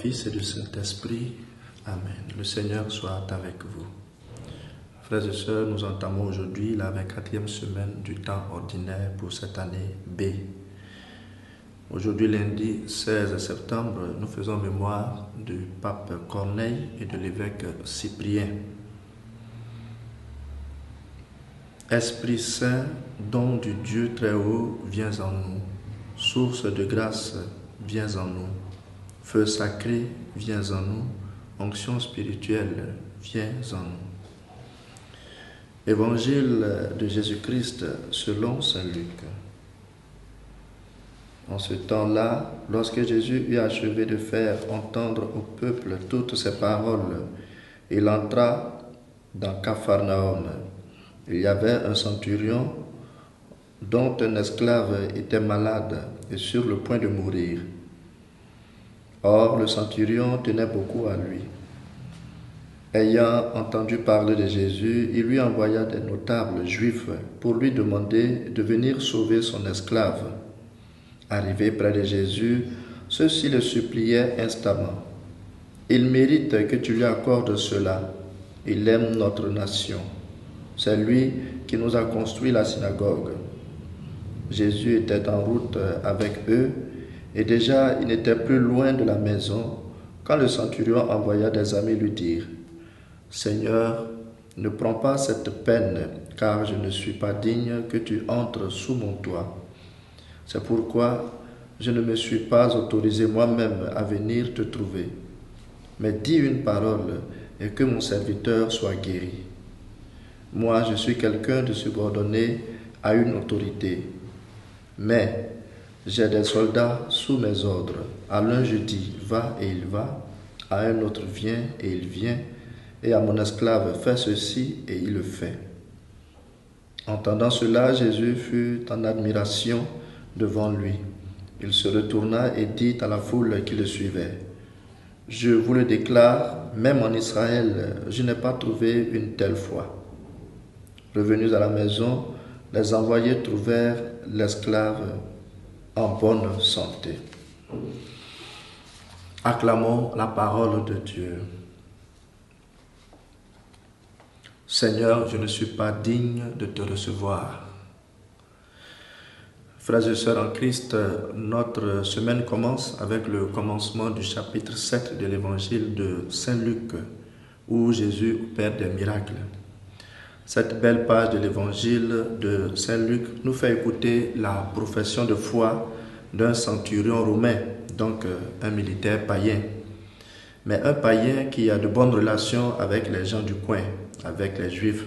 Fils et du Saint-Esprit. Amen. Le Seigneur soit avec vous. Frères et sœurs, nous entamons aujourd'hui la 24e semaine du temps ordinaire pour cette année B. Aujourd'hui, lundi 16 septembre, nous faisons mémoire du pape Corneille et de l'évêque Cyprien. Esprit Saint, don du Dieu très haut, viens en nous. Source de grâce, viens en nous. Feu sacré, viens en nous. Onction spirituelle, viens en nous. Évangile de Jésus-Christ selon saint Luc. En ce temps-là, lorsque Jésus eut achevé de faire entendre au peuple toutes ces paroles, il entra dans Capharnaüm. Il y avait un centurion dont un esclave était malade et sur le point de mourir. Or, le centurion tenait beaucoup à lui. Ayant entendu parler de Jésus, il lui envoya des notables juifs pour lui demander de venir sauver son esclave. Arrivé près de Jésus, ceux-ci le suppliaient instamment. « Il mérite que tu lui accordes cela. Il aime notre nation. C'est lui qui nous a construit la synagogue. » Jésus était en route avec eux et déjà il n'était plus loin de la maison quand le centurion envoya des amis lui dire « Seigneur, ne prends pas cette peine car je ne suis pas digne que tu entres sous mon toit. C'est pourquoi je ne me suis pas autorisé moi-même à venir te trouver. Mais dis une parole et que mon serviteur soit guéri. Moi, je suis quelqu'un de subordonné à une autorité. Mais j'ai des soldats sous mes ordres. À l'un je dis, va et il va. À un autre, viens et il vient. Et à mon esclave, fais ceci et il le fait. » Entendant cela, Jésus fut en admiration devant lui. Il se retourna et dit à la foule qui le suivait, « Je vous le déclare, même en Israël, je n'ai pas trouvé une telle foi. » Revenus à la maison, les envoyés trouvèrent l'esclave en bonne santé. Acclamons la parole de Dieu. Seigneur, je ne suis pas digne de te recevoir. Frères et sœurs en Christ, notre semaine commence avec le commencement du chapitre 7 de l'évangile de saint Luc, où Jésus opère des miracles. Cette belle page de l'évangile de saint Luc nous fait écouter la profession de foi d'un centurion romain, donc un militaire païen. Mais un païen qui a de bonnes relations avec les gens du coin, avec les Juifs,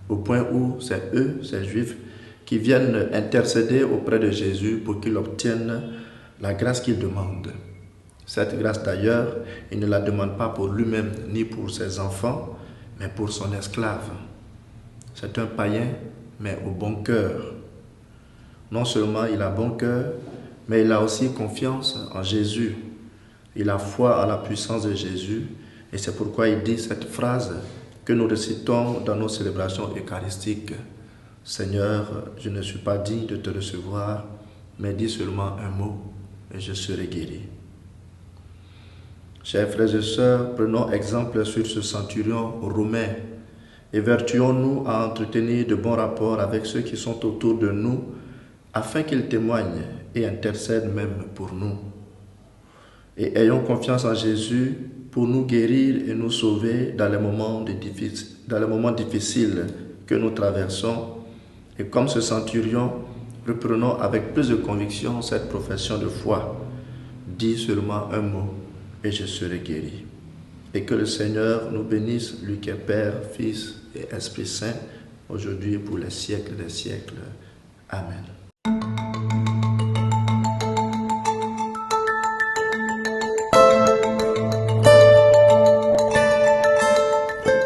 au point où c'est eux, ces Juifs, qui viennent intercéder auprès de Jésus pour qu'il obtienne la grâce qu'il demande. Cette grâce d'ailleurs, il ne la demande pas pour lui-même ni pour ses enfants, mais pour son esclave. C'est un païen, mais au bon cœur. Non seulement il a bon cœur, mais il a aussi confiance en Jésus. Il a foi en la puissance de Jésus, et c'est pourquoi il dit cette phrase que nous récitons dans nos célébrations eucharistiques. « Seigneur, je ne suis pas digne de te recevoir, mais dis seulement un mot et je serai guéri. » Chers frères et sœurs, prenons exemple sur ce centurion romain. Évertuons-nous à entretenir de bons rapports avec ceux qui sont autour de nous, afin qu'ils témoignent et intercèdent même pour nous. Et ayons confiance en Jésus pour nous guérir et nous sauver dans les moments difficiles que nous traversons. Et comme ce centurion, reprenons avec plus de conviction cette profession de foi. Dis seulement un mot et je serai guéri. Et que le Seigneur nous bénisse, lui qui est Père, Fils et Esprit Saint, aujourd'hui et pour les siècles des siècles. Amen.